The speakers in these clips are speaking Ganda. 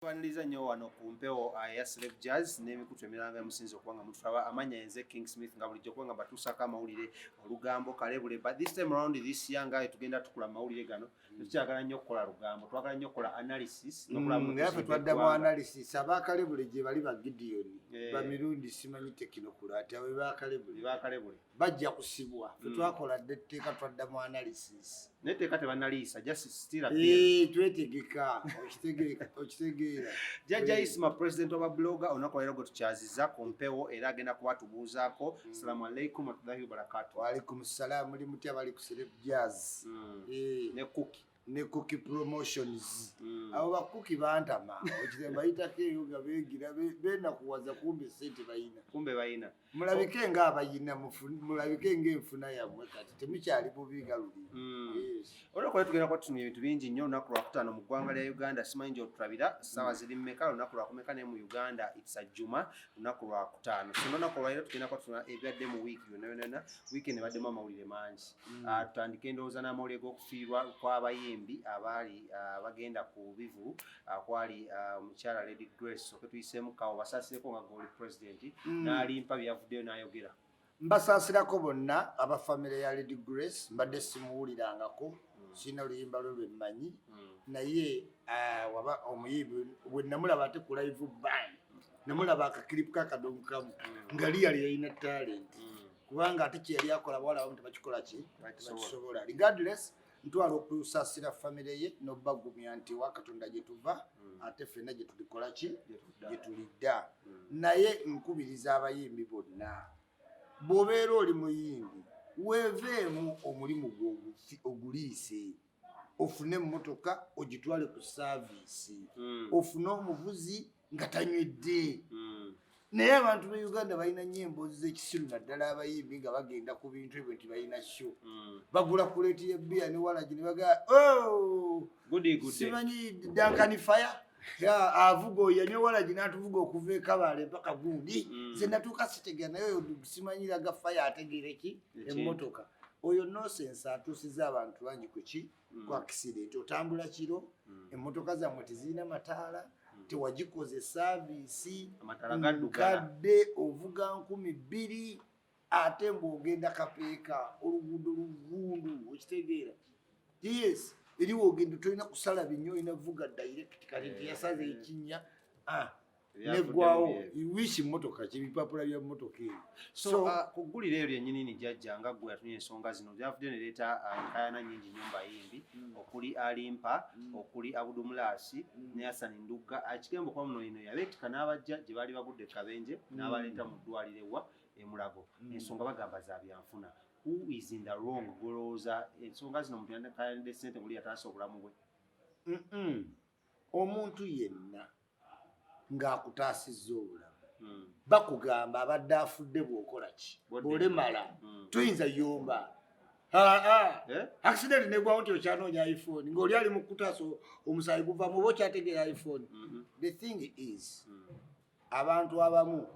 Waniliza nnyo wano ku mpewo ya Slave Jazz n'emikutu emiranga emusinza okubanga mutulaba amanya yenze King Smith nga bulijjo kubanga batuusako amawulire olugambo kalebule, but this time around this year nga tugenda tukula amawulire gano tukyagala nnyo okukola lugambo, twagala nnyo okukola analysis ngaffe twaddamu analysis abakalebule gye bali ba Gideon bamirundi simanyi tekinokulaati abo bakalebule bajja kusibwa ffe twakola dde etteeka twaddamu analysis netteeka tebannaliisa just still twetegeka okitegeera Jjajja Isma president wa blogger olunaku leero gwe tukyaziza ku mpewo era agenda kuba tubuuzaako. Assalamu alaikum warahmatullahi wabarakatuh. Waalaikum salaam. Muli mutya bali ku Slave Jazz ne cookie promotions abo bakuki bantama okiremba bayitako eyo nga beegira benakuwaza kumbe bayina mulabike nga abayina mulabike ng'enfuna yammwe kati temukyali bubiga luli olunaku leero tugenda kututumya ebintu bingi nnyo olunaku lwakutaano mu ggwanga lya Uganda. Simanyi nti otulabira ssaawa ziri mmeka olunaku lwakumeka ne mu Uganda it's a Juma olunaku lwakutaano. So olunaku lwaleero tugenda kututumya ebibadde mu wiiki yonna wiiki ne baddemu amawulire mangi. Tutandike endowooza n'amawulire g'okufiirwa kw'abayimbi abaali bagenda ku bivu kwali omukyala Lady Grace okwetuyiseemu kawo basaasireko nga goli president n'alimpa byavuddeyo n'ayogera. Mbasaasirako bonna abafamire ya Lady Grace mbadde simuwulirangako sina oluyimba lwe mmanyi naye waba omuyimbi bwe namulaba ate ku live band namulaba akakiripu kakadomu kamu nga liyali yalina talent kubanga ate kyeyali akola bawala bamu tebakikola ki tebakisobola regardless ntwala okusaasira famire ye n'obbagumya nti wa Katonda gye tuva ate ffenna gye tulikola ki gye tulidda naye nkubiriza abayimbi bonna bw'obeera oli muyimbi weeveemu omulimu gwe oguliise ofune emmotoka ogitwale ku saaviisi ofune omuvuzi nga tanywedde. Naye abantu be Uganda balina nnyo emboozi z'ekisiru naddala abayimbi nga bagenda ku bintu ebyo nti balina show bagula kuleeti y'ebbiya ne walagi ne bagaa simanyi Duncan Fire avuga oyo ne walagi n'atuvuga okuva e Kabale mpaka gundi nze natuuka sitegeera naye oyo simanyiraga Fire ategeere ki emmotoka oyo nonsense atuusiza abantu bangi ku ki ku accident. Otambula kiro emmotoka zammwe tezirina mataala tewagikoze saaviisi nkadde ovuga 2,000 ate mbw'ogenda kapeeka oluguudo luvundu okitegeera yes eriwo ogenda tolina kusala binyo olina vuga direct kati tiyasaze ekinnya neggwawo wishi mmotoka kibipapula bya mmotoka eyo. So kuggulira eyo lyennyini ni jjajja nga ggwe yatumya ensonga zino byavudde nereeta nkayana nnyingi nnyo mu bayimbi okuli Alimpa okuli Abudumulasi ne Hassan Ndugga ekigembo kwa muno ino yabeetika n'abajja gye baali bagudde Kabenje n'abaleeta mu ddwaliro ewa Mulago ensonga bagamba za byanfuna. Who is in the wrong golowooza ensonga zino omuntu yanakayanidde ssente muli yataasa obulamu bwe omuntu yenna ng'akutaasizza obulamu bakugamba abadde afudde bw'okola ki bw'olemala toyinza yomba accident negwawo nti okyanoonya iPhone ng'oli ali mu kutaasa omusaayi guva mu oba okyategeera iPhone. The thing is abantu abamu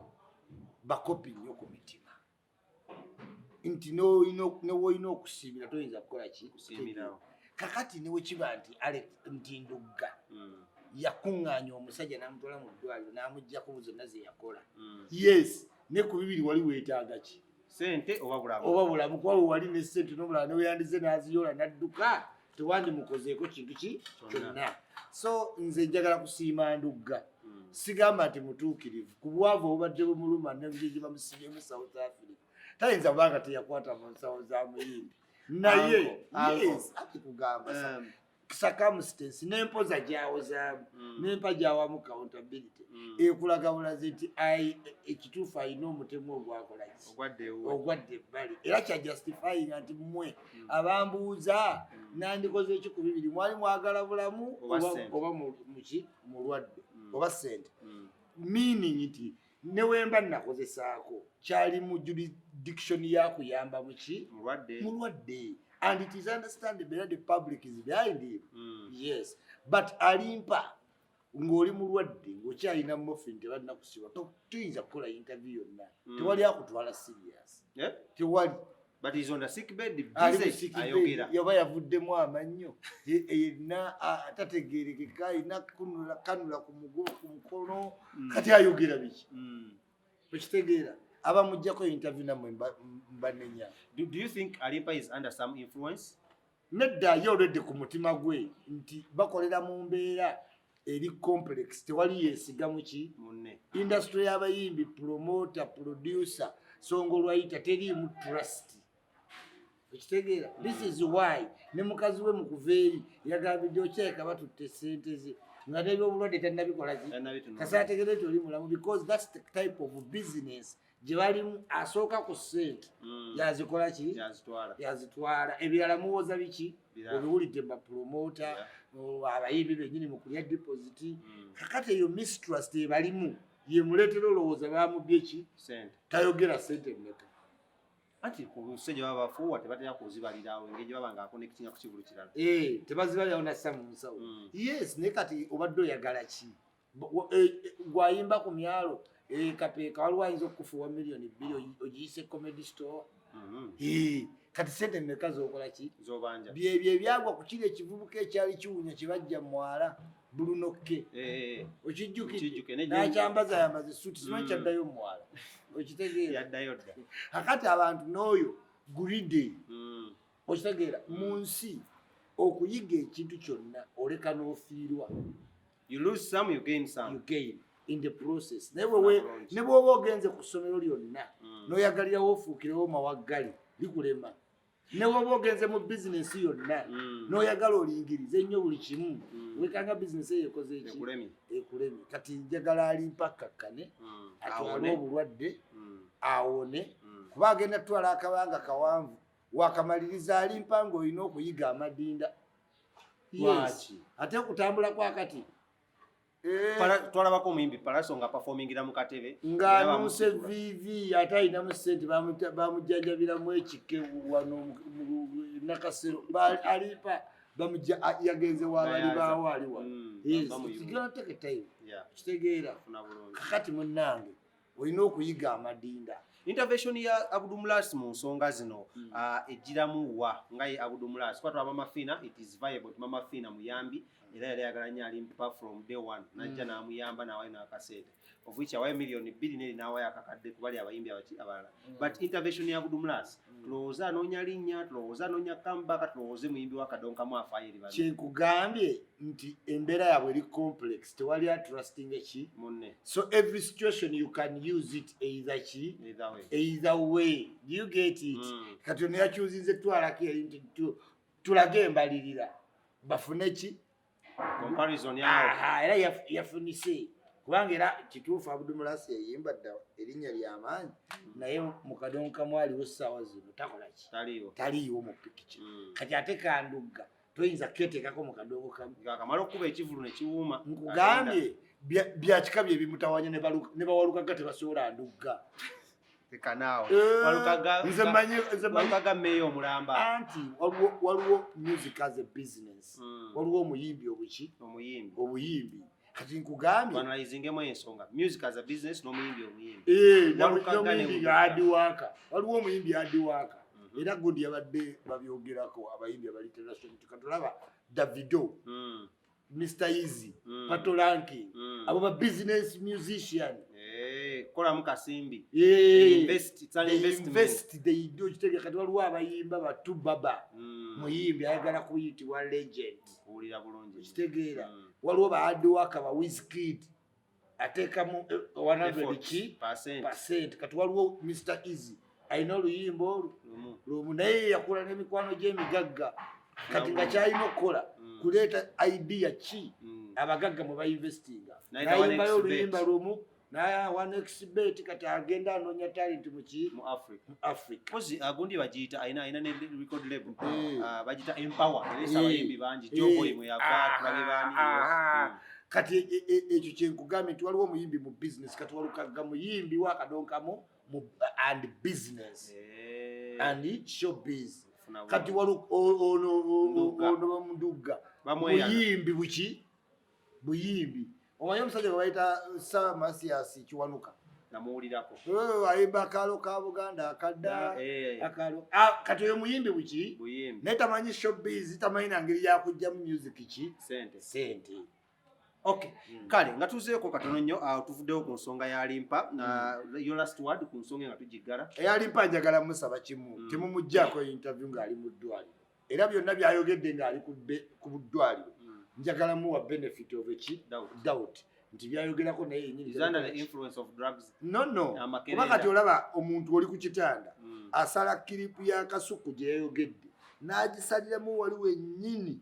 bakopi nnyo ku mitima nti newoolina okusiibira toyinza kukola ki kakati newe kiba nti Ndugga yakuŋŋaanya omusajja n'amutwala mu ddwaliro n'amuggyako zonna ze yakola yes ne ku bibiri wali weetaaga ki sente oba bulamu kuba we wali ne ssente n'omulala ne weyandize n'aziyola n'adduka tewandimukozeeko kintu ki kyonna. So nze njagala kusiima Ndugga sigamba nti mutuukirivu ku bwavu obubadde bumuluma negye bamusibyemu South Africa tayinza kubanga teyakwata mu nsawo za muyimbi naye yes ati kugamba circumstance n'empoza gyawozaamu n'empa gyawamu accountability ekulaga bulazi nti ekituufu alina omutemu ogwakola ogwadde ebbali era kya justifyinga nti mmwe abambuuza nandikoze eki ku bibiri mwali mwagala bulamu oba mulwadde oba ssente meaning nti newemba nakozesaako kyali mu jurisdiction yakuyamba muki mulwadde and it is understandable that the public is behind him yes but Alimpa ng'oli mulwadde ng'okyalina morphine tebalina kusiba tuyinza kukola interview yonna tewali akutwala serious tewali But he's on the sick bed, busy ayogera. Yoba yavuddemu amannyo. Yenna atategeerekeka ayina kanula ku mukono kati ayogera biki. Okitegeera abamuggyako interview nammwe mbanenya. Do you think Alimpa is under some influence? Nedda ye olwedde ku mutima gwe nti bakolera mu mbeera eri complex tewali yeesigamu ki munne. Industry y'abayimbi promoter producer songo lwayita teriimu trust. Okitegeera this is why ne mukazi we mukuveeri yagambidde okyeka batutte ssente ze nga n'ebyobulwadde tannabikola ki kasi ategeere nti oli mulamu because that's the type of business gye balimu asooka ku ssente yazikola ki yazitwala ebirala muwoza biki obiwulidde bapromota abayimbi bennyini mu kulya deposit kakati eyo mistrust ebalimu yemuleetera olowooza bamubbye ki tayogera ssente mmeka anti ku nsi gye baba bafuuwa tebatera kuzibalirawo engeri gye baba nga akonekitinga ku kigulu kirala tebazibalirawo nassa mu nsawo yes naye kati obadde oyagala ki gwayimba ku myalo kapeeka waliwo ayinza okufuuwa miliyoni 2 ogiyise comedy store kati sente mmeka zokola ki zobanja byebyo ebyagwa ku kiri ekivubuka ekyali kiwunya kye bajja mwala bulunokke okijjukidde nakyambaza yambaza esuuti simanyi kyaddayo mwala okitegeera yaddayo dda kakati abantu n'oyo gulide okitegeera mu nsi okuyiga ekintu kyonna oleka n'ofiirwa you lose some you gain some you gain in the process ne bw'oba ogenze ku ssomero lyonna n'oyagalirawo ofuukirewo mawaggali likulema ne bw'oba ogenze mu bizinesi yonna n'oyagala olingirize ennyo buli kimu wekanga bizinesi eyo ekoze eki ekulemi kati njagala Alimpa akakkane atwale obulwadde awone kuba agenda tutwala akabanga kawanvu wakamaliriza Alimpa ng'olina okuyiga amadinda ate okutambula kwakati twalabako omuyimbi Palaso nga performingira mu katebe ng'anuuse vivi ate ayinamu ssente bamujjanjabiramu ekike wano nakasero Alimpa yagenze waabali baawo ali wano sigala take time kitegeera kakati munnange olina okuyiga amadinda intervention ya Abdulmulas mu nsonga zino ejjiramu wa nga ye Abdulmulas kwa twaba mafina it is viable mafina muyambi era yali ayagala nnyo Alimpa from day one najja n'amuyamba n'awayo n'akaseete of which awayo miliyoni 2 neri n'awayo akakadde kubali abayimbi abalala but intervention ya Abdulmulas tulowooza anoonya linnya tulowooza anoonya kambaka tulowooze muyimbi wakadonkamu afaayo eri bali kyenkugambye nti embeera yaabwe eri complex tewali atrusting eki munne so every situation you can use it either way do you get it kati ono yakyuzinze twalako eri nti tulage embalirira bafune ki comparison yawo era yafunise kubanga era kituufu Abdulmulas yayimba dda erinnya ly'amaanyi naye mu kadonkamu aliwo ssaawa zino takola ki taliiwo mu pikica kati ate Ndugga toyinza keteekako mu kadongo kamu akamala okuba ekivulu ne kiwuuma nkugambye byakika bye bimutawanya ne bawalukaga tebasobola Ndugga walukaga meeyo omulamba anti waliwo music as a business waliwo omuyimbi obuyimbi kati nkugambye banalizingemu ensonga music as a business n'omuyimbi n'omuyimbi adiwaaka waliwo omuyimbi adiwaaka era gundi yabadde babyogerako abayimbi abali international tukatulaba Davido Mr. Easy Patoranking abo ba business musician kola mukasimbi invest they do kitege kati waliwo abayimba batu baba muyimbi ayagala kuyitibwa legend kuwulira bulungi kitegeera waliwo ba hardwork ba Wizkid ateekamu 100% kati waliwo Mr. Easy ayina oluyimbo lumu naye yakula n'emikwano gy'emigagga kati nga kyalina okukola kuleeta idea ki abagagga mwe bayinvestinga nayimbayo oluyimba lumu naye onexbet kati agenda anoonya talent mu Africa kozi agundi bagiyita ayina ne record label bagiyita Empower eresa abayimbi bangi joboyi mwe yava tulabe baani kati ekyo kyenkugambye nti waliwo omuyimbi mu business kati walukaga muyimbi wakadonkamu and business and showbiz kati ono Ndugga buyimbi buyimbi omanyi omusajja gwe bayita Sir Masias Kiwanuka namuwulirako ayimba akaalo ka Buganda akadda akaalo kati oyo muyimbi buki naye tamanyi showbiz tamanyi nangeri yakugjamu music ki sente okay kale nga tuzeeko katono nnyo tuvuddewo ku nsonga ya Alimpa your last word ku nsonga nga tugiggala Alimpa njagala musaba kimu temumuggyako interview ng'ali mu ddwaliro era byonna byayogedde ng'ali ku ddwaliro njagala muwa benefit of doubt nti byayogerako naye kuba kati olaba omuntu oli ku kitanda asala kiripu y'akasuku gye yayogedde n'agisaliramu waliwo ennyini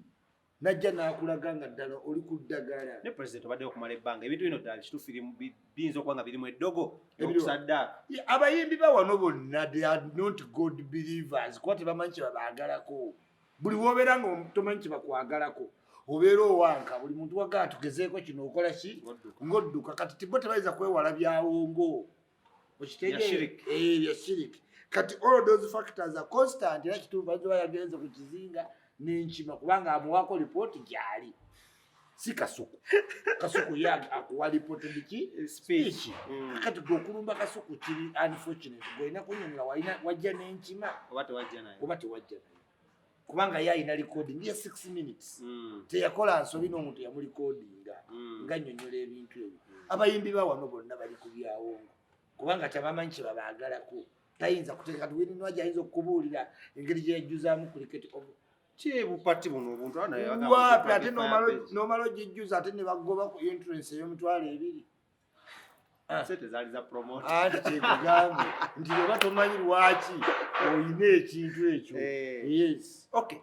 najja n'akulaga nga ddala oli ku ddagala ne president obaddewo okumala ebbanga ebintu bino ddala kituufu biyinza okuba nga birimu eddogo okusaddaaka abayimbi bawano bonna they are not god believers kuba tebamanyi kye babaagalako buli wobeera nga tomanyi kye bakwagalako obeera owanka buli muntu wagaa tugezeeko kino okola ki ng'odduka kati tibbo tebayinza kwewala byawongo okitegeebya shiriki kati all those factors are constant era kituufu bazoba yagenze ku kizinga n'enkima kubanga amuwaako lipooti gyali si kasuku akuwa lipooti ndiki speech kati gweokulumba kasuku kiri unfortunate gwolina kunyonyola wajja n'enkima oba tewajja nayo kubanga ye alina recording ya 6 minutes teyakola nsobi n'omuntu yamulikodinga nga nnyonnyola ebintu ebyo abayimbi bawano bonna bali ku byawongo kubanga tebamanyi kye babaagalako tayinza kuteeka tuwirinwaji ayinza okukubuulira engeri gye yajjuzaamu cricket bupati buno obuntu wapi ate nomala ogijjuza ate ne bagoba ku entrance ey'emitwalo 2 sente zaali za promote anti kyekugambye nti oba tomanyi lwaki oyina ekintu ekyo yes okay